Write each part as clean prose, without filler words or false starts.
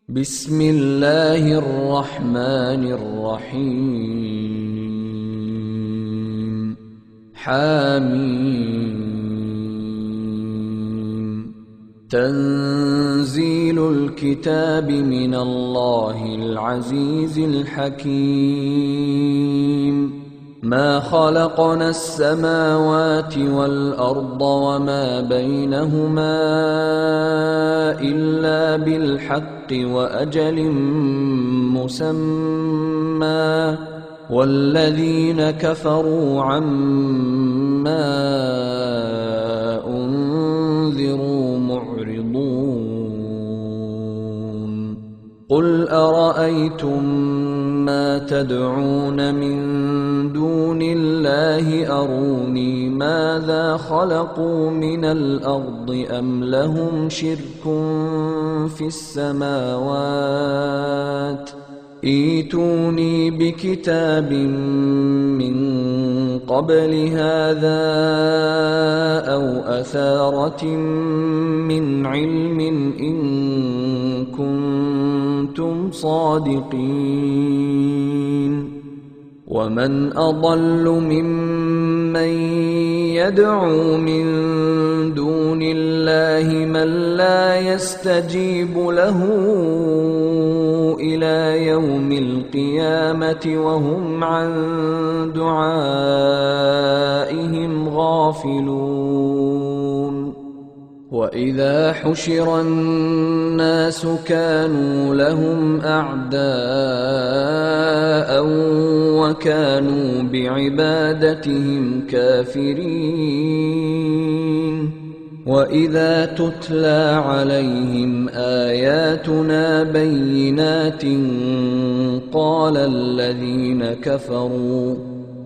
بسم الله الرحمن الرحيم حميم تنزيل الكتاب من الله العزيز الحكيم ما خلقنا السماوات والأرض وما بينهما إلا بالحق وأجل مسمى والذين كفروا عما أنذروا معرضون قل أرأيتم ما تدعون من دون الله أروني ماذا خلقوا من الأرض أم لهم شرك في السماوات ائتوني بكتاب من قبل هذا أو أثارة من علم إن كنتم صادقين ومن أضل ممن يدعو من دون الله من لا يستجيب له إلى يوم القيامة وهم عن دعائهم غافلون وإذا حشر الناس كانوا لهم أعداء وكانوا بعبادتهم كافرين وإذا تتلى عليهم آياتنا بينات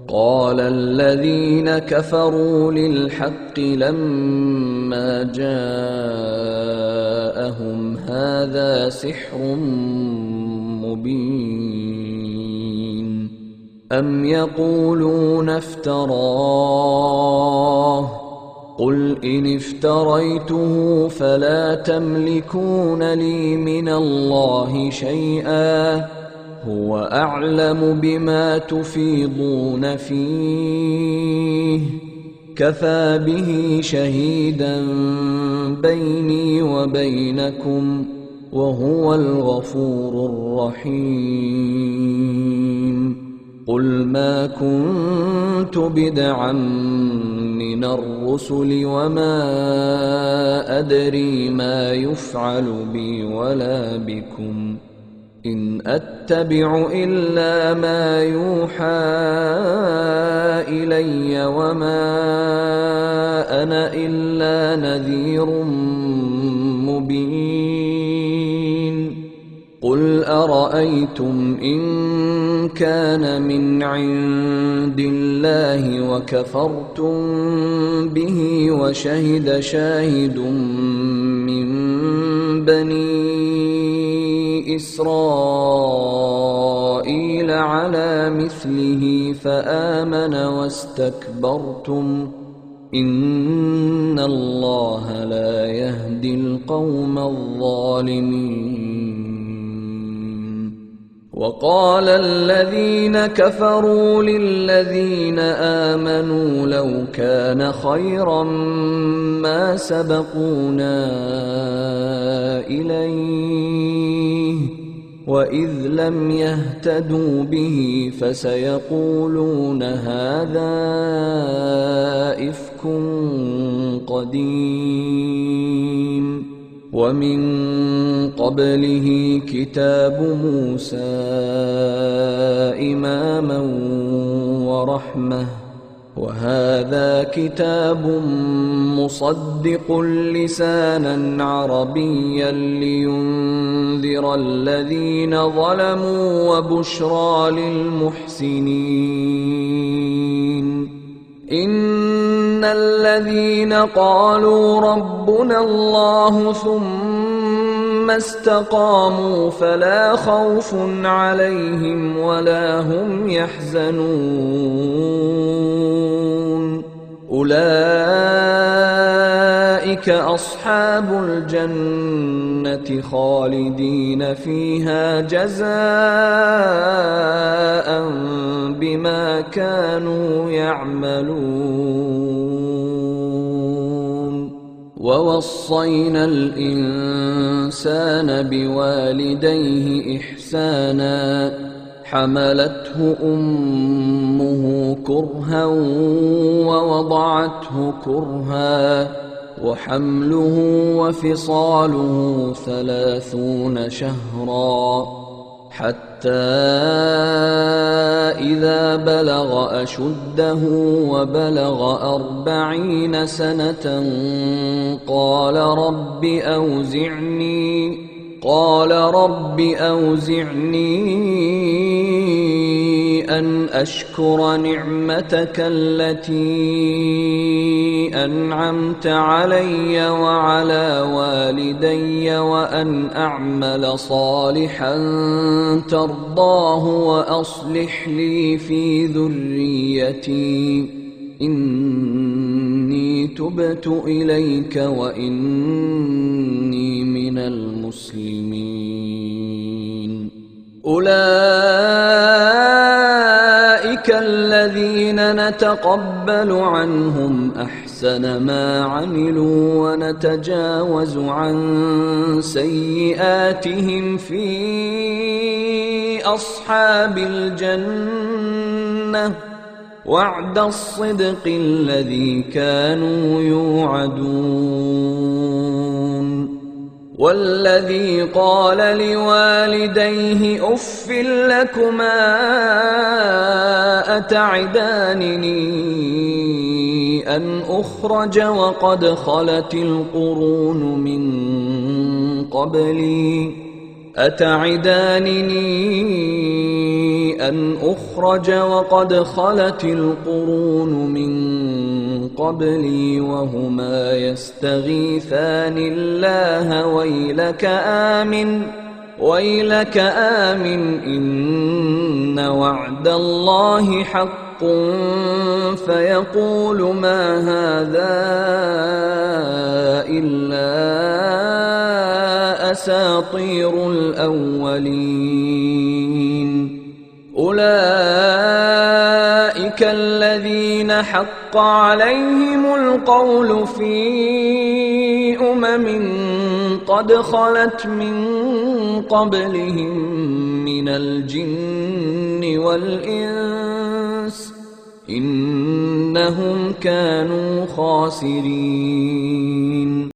قال الذين كفروا للحق لما جاءهم هذا سحر مبين أم يقولون افتراه قل إن افتريته فلا تملكون لي من الله شيئا هو أعلم بما تفيضون فيه كفى به شهيدا بيني وبينكم وهو الغفور الرحيم قل ما كنت بدعا من الرسل وما أدري ما يفعل بي ولا بكم إن أتبع إلا ما يوحى إلي وما أنا إلا نذير مبين قل أرأيتم إن كان من عند الله وكفرتم به وشهد شاهد من بني إسرائيل على مثله فآمن واستكبرتم إن الله لا يهدي القوم الظالمين وقال الذين كفروا للذين آمنوا لو كان خيرا ما سبقونا إليه وإذ لم يهتدوا به فسيقولون هذا إفك قديم ومن قبله كتاب موسى إماما ورحمة وهذا كتاب مصدق لسانا عربيا لينذر الذين ظلموا وبشرى للمحسنين إن الذين قالوا ربنا الله ثم استقاموا فلا خوف عليهم ولا هم يحزنون أولئك أصحاب الجنة خالدين فيها جزاء بما كانوا يعملون. ووصينا الإنسان بوالديه إحسانا حملته أمه كرها ووضعته كرها وحمله وفصاله 30 شهرا حتى إذا بلغ أشده وبلغ 40 سنة قال رب أوزعني أن أشكر نعمتك التي أنعمت علي وعلى والدي وأن أعمل صالحا ترضاه وأصلح لي في ذريتي إني تبت إليك وإني من المسلمين. أولئك الذين نتقبل عنهم أحسن ما عملوا ونتجاوز عن سيئاتهم في أصحاب الجنة وعد الصدق الذي كانوا يوعدون. والذي قال لوالديه أف لكما أتعدانني أن أخرج وقد خلت القرون من قبلي وهما يستغيثان الله ويلك آمن إن وعد الله حق فيقول ما هذا إلا أساطير الأولين. أولئك الذين حق عليهم القول في قد خلت من قبلهم من الجن والإنس إنهم كانوا خاسرين.